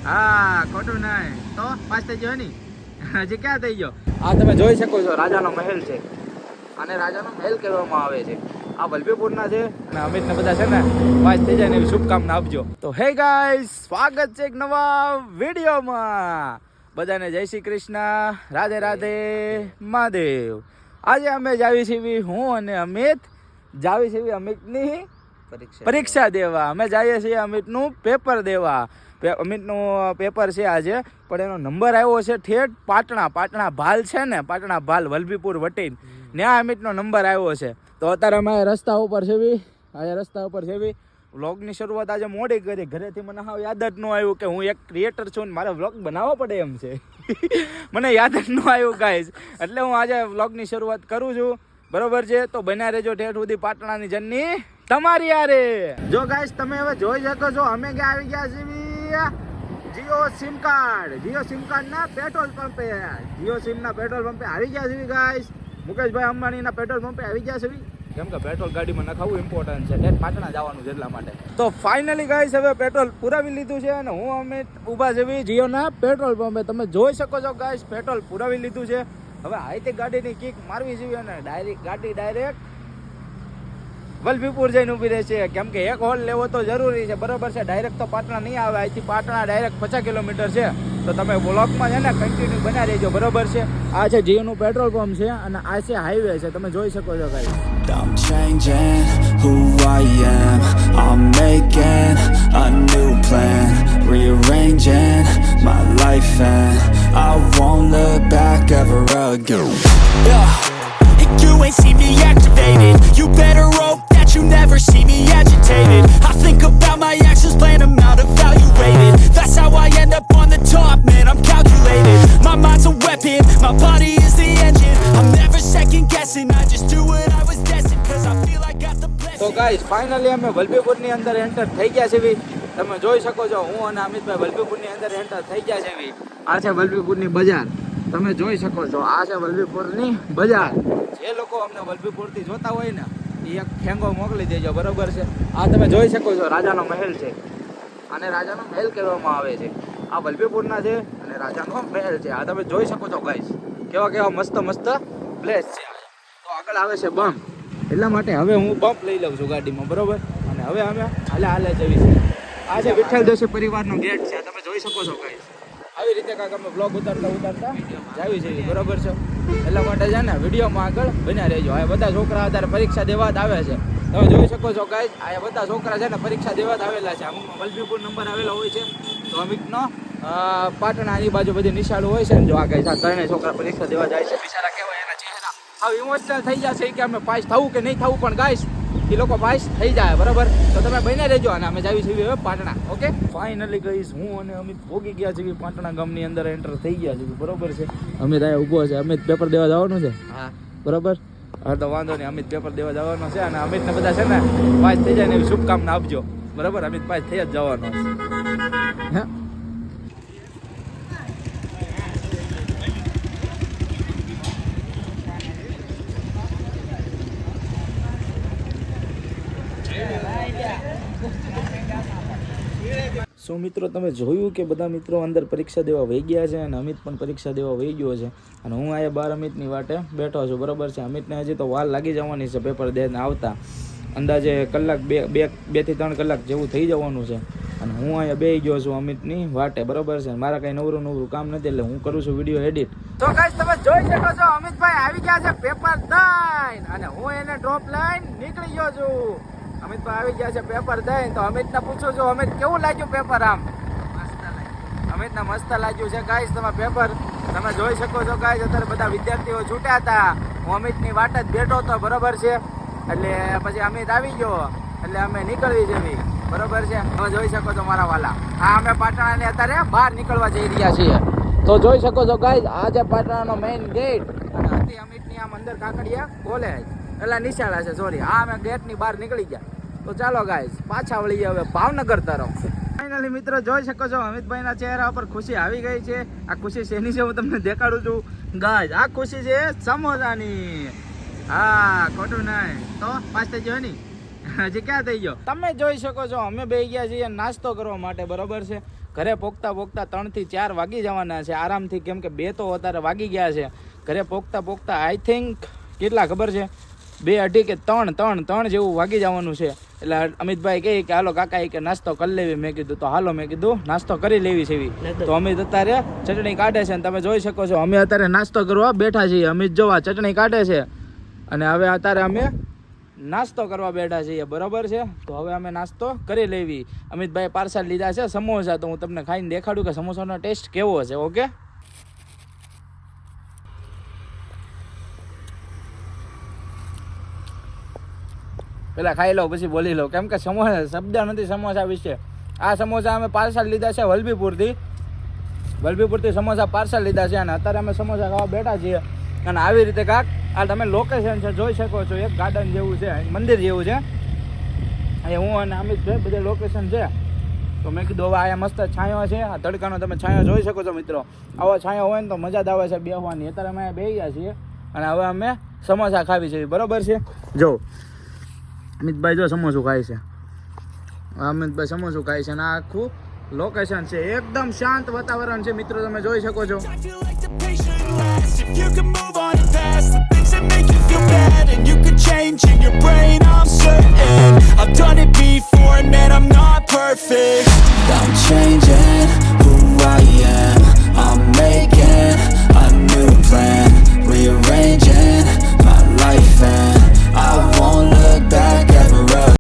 હા ખોટું નહીં તો પાસ થઈ ગયો ની હજી ક્યાં થઈ ગયો. આ તમે જોઈ શકો છો રાજાનો મહેલ છે અને રાજાનો મહેલ કહેવામાં આવે છે. આ વલભીપુરના છે અને અમિતને બધા છે ને પાસ થઈ જાય ને એવી શુભકામના આપજો. તો હે ગાઈસ, સ્વાગત છે એક નવા વિડીયોમાં. બધાને જય શ્રી કૃષ્ણ, રાધે રાધે, મહાદેવ. આજે અમે જાવી છીએ, હું અને અમિત જાવી છીએ અમિતની પરીક્ષા દેવા. અમે જઈએ છીએ અમિતનું પેપર દેવા. અમિતનું પેપર છે આજે, પણ એનો નંબર આવ્યો છે ઠેઠ પાટણા ભાલ છે ને, પાટણા ભાલ વલભીપુર વટીન, ત્યાં અમિતનો નંબર આવ્યો છે. તો અત્યારે અમે રસ્તા ઉપર છે. વ્લોગની શરૂઆત આજે મોડી કરી. ઘરેથી મને હાવ યાદ જ ન આવ્યું કે હું એક ક્રિએટર છું ને મારે વ્લોગ બનાવવો પડે એમ છે. મને યાદ જ ન આવ્યું ગાઈઝ, એટલે હું આજે વ્લોગની શરૂઆત કરું છું. બરોબર છે, તો બન્યા રહેજો ઠેઠ સુધી પાટણાની જર્ની તમારી યારે. જો ગાઈઝ તમે હવે જોઈ શકો છો, અમે ક્યાં આવી ગયા છીએ? જીઓ સિમ કાર્ડ ના પેટ્રોલ પંપે. જીઓ સિમ ના પેટ્રોલ પંપે આવી ગયા છીએ ગાઈઝ. મુકેશભાઈ અંબાણીના પેટ્રોલ પંપે આવી ગયા છે, કેમ કે પેટ્રોલ ગાડીમાં નખાવવું ઇમ્પોર્ટન્ટ છે, ડેટ પાટણા જવાનું છે એટલા માટે. તો ફાઇનલી ગાઈસ હવે પેટ્રોલ પુરાવી લીધું છે અને હું અમે ઊભા છે જીઓના પેટ્રોલ પંપે. તમે જોઈ શકો છો ગાઈસ, પેટ્રોલ પુરાવી લીધું છે. હવે આઈથી ગાડીની કિક મારવી જોઈએ અને ડાયરેક્ટ વલભીપુર જઈને ઊભી રહેશે, કેમ કે એક હોલ લેવો તો જરૂરી છે. બરોબર છે, ડાયરેક્ટ તો પાટણા નહીં આવે. અહીંથી પાટણા ડાયરેક્ટ 50 કિલોમીટર છે. તો તમે બ્લોકમાં છે ને કન્ટિન્યુ બના રહેજો. બરોબર છે, આ છે જીઓનું પેટ્રોલ પંપ છે અને આ છે હાઈવે છે. તમે જોઈ શકો છો guys. I'm changing who I am. I'm making a new plan, rearranging my life and I won't look back ever again. If you ain't see me activated, you better hope that you never see me agitated. I think about my actions, plan them out, evaluated. That's how I end up on the top, man, I'm calculated. My mind's a weapon, my body is the engine. I'm never second guessing, I just do what I was destined, cause I feel I got the blessing. તો guys finally અમે વલભીપુરની અંદર enter થઈ ગયા છે. તમે જોઈ શકો છો, હું અને અમિતભાઈ વલભીપુરની અંદર એન્ટર થઈ ગયા છે. આ છે વલભીપુરની બજાર. તમે જોઈ શકો છો, આ છે વલભીપુરની બજાર. જે લોકો અમને વલભીપુરથી જોતા હોય ને એ એક ઠેંગો મોકલી દેજો. બરોબર છે, આ તમે જોઈ શકો છો રાજાનો મહેલ છે. આને રાજાનો મહેલ કહેવામાં આવે છે. આ વલભીપુરના છે અને રાજાનો મહેલ છે. આ તમે જોઈ શકો છો ગાઈસ, કેવા મસ્ત પ્લેસ છે. તો આગળ આવે છે બમ્પ, એટલા માટે હવે હું બમ્પ લઈ લઉં છું ગાડીમાં. બરોબર, અને હવે અમે હાલે જવી છે. આ છે વિઠ્ઠલ જોશી પરિવારનો ગેટ છે. તમે જોઈ શકો છો ગાઈસ, આવી રીતે કાંઈક અમે બ્લોગ ઉતારતા જાવી છે. બરોબર છે, એટલા માટે છે ને વિડીયોમાં આગળ બન્યા રહેજો. આ બધા છોકરા અત્યારે પરીક્ષા દેવા જ આવે છે. તમે જોઈ શકો છો ગાઈસ, આ બધા છોકરા છે ને પરીક્ષા દેવા જ આવેલા છે. અમુક વલભીપુર નંબર આવેલો હોય છે, તો અમિતનો પાટણાની બાજુ બધી નિશાળો હોય છે ને. જો આ ગાઈસ આ ત્રણેય છોકરા પરીક્ષા દેવા જાય છે. બિચારા કેવાય એના ચહેરા હવે ઇમોશનલ થઈ જશે કે અમે પાસ થવું કે નહીં થવું, પણ ગાઈસ એ લોકો પાસ થઈ જાય. બરાબર, તો તમે બને રહેજો અને અમે જાવી છીએ હવે પાટણા. ઓકે, ફાઇનલી ગાઈસ હું અને અમિત ભોગી ગયા છીએ પાટણા ગામની અંદર, એન્ટર થઈ ગયા છીએ. બરોબર છે, અમિત અહીંયા ઊભો છે. અમિત પેપર દેવા જવાનું છે. હા બરોબર, હા તો વાંધો નહીં, અમિત પેપર દેવા જવાનો છે અને અમિતને બધા છે ને પાસ થઈ જાય ને એવી શુભકામના આપજો. બરાબર, અમિત પાસ થઈ જ જવાનો છે. હા સો મિત્રો, તમે જોયું કે બધા મિત્રો અંદર પરીક્ષા દેવા વહી ગયા છે અને અમિત પણ પરીક્ષા દેવા વહી ગયો છે અને હું અહીંયા બહાર અમિતની વાટે બેઠો છું. બરાબર છે, અમિતને હજી તો વાર લાગી જવાની છે પેપર દઈને આવતા. અંદાજે કલાક બે થી 3 કલાક જેવું થઈ જવાનું છે અને હું અહીંયા બેસી ગયો છું અમિતની વાટે. બરાબર છે, મારા કંઈ નવરું કામ નથી એટલે હું કરું છું વિડીયો એડિટ. તો ગાઈસ તમે જોઈ શકો છો, અમિતભાઈ આવી ગયા છે પેપર દઈને અને હું એને ડ્રોપ લઈને નીકળી ગયો છું. અમિતભાઈ આવી ગયા છે પેપર દઈને. તો અમિતને પૂછું છું, અમિત કેવું લાગ્યું પેપર? આમ અમિતને મસ્ત લાગ્યું છે ગાઈસ. તમે પેપર તમે જોઈ શકો છો ગાઈસ, અત્યારે બધા વિદ્યાર્થીઓ છૂટ્યા હતા, હું અમિતની વાટ જ બેઠો હતો. બરોબર છે, એટલે પછી અમિત આવી ગયો એટલે અમે નીકળવી જવી. બરોબર છે, તમે જોઈ શકો છો મારા વાલા, આ અમે પાટણાને અત્યારે બહાર નીકળવા જઈ રહ્યા છીએ. તો જોઈ શકો છો ગાઈસ, આ છે પાટણાનો મેઇન ગેટ અને હતી અમિતની આમ અંદર કાકડિયા કોલેજ એટલે નિશાળા છે. સોરી, આ અમે ગેટની બહાર નીકળી ગયા. તો ચાલો ગાઈસ પાછા વળીએ હવે ભાવનગર તરફ. ફાઇનલી મિત્રો જોઈ શકો છો, અમિતભાઈના ચહેરા પર ખુશી આવી ગઈ છે. આ ખુશી શેની છે હું તમને દેખાડું છું ગાઈસ. આ ખુશી છે સમોસાની. હા ખોટું નહીં તો પાસ થઈ ગયો ની હજી ક્યાં થઈ ગયો. તમે જોઈ શકો છો અમે બેસી ગયા છીએ નાસ્તો કરવા માટે. બરોબર છે, ઘરે પોગતા 3 થી 4 વાગી જવાના છે આરામથી, કેમ કે 2 તો અત્યારે વાગી ગયા છે. ઘરે પોગતા આઈ થિંક કેટલા ખબર છે 2, 2.5 કે 3 જેવું વાગી જવાનું છે. એટલે અમિતભાઈ કહે કે હાલો કાકા કે નાસ્તો કરી લેવી. મેં કીધું તો હાલો, મેં કીધું નાસ્તો કરી લેવી છે એવી. તો અમિત અત્યારે ચટણી કાઢે છે અને તમે જોઈ શકો છો અમે અત્યારે નાસ્તો કરવા બેઠા છીએ. અમિત જોવા ચટણી કાઢે છે અને હવે અત્યારે અમે નાસ્તો કરવા બેઠા છીએ, બરોબર છે. તો હવે અમે નાસ્તો કરી લેવી. અમિતભાઈ પાર્સલ લીધા છે સમોસા, તો હું તમને ખાઈને દેખાડું કે સમોસાનો ટેસ્ટ કેવો છે. ઓકે, પેલા ખાઈ લો પછી બોલી લો, કેમ કે સમોસા શબ્દ નથી સમોસા વિશે. આ સમોસા અમે પાર્સલ લીધા છે વલભીપુરથી સમોસા પાર્સલ લીધા છે અને અત્યારે અમે સમોસા ખાવા બેઠા છીએ. અને આવી રીતે કાંક આ તમે લોકેશન છે જોઈ શકો છો, એક ગાર્ડન જેવું છે, મંદિર જેવું છે. અહીંયા હું અને અમિતભાઈ બધે લોકેશન છે. તો મેં કીધું હવે અહીંયા મસ્ત છાંયો છે, આ તડકાનો તમે છાંયો જોઈ શકો છો મિત્રો. આવો છાંયો હોય ને તો મજા જ આવે છે બેસવાની. અત્યારે અમે બેસી ગયા છીએ અને હવે અમે સમોસા ખાવી છે, બરોબર છે. જો અમિતભાઈ જો સમોસું ખાય છે, અમિતભાઈ સમોસું ખાય છે અને આ આખું લોકેશન છે, એકદમ શાંત વાતાવરણ છે મિત્રો, તમે જોઈ શકો છો.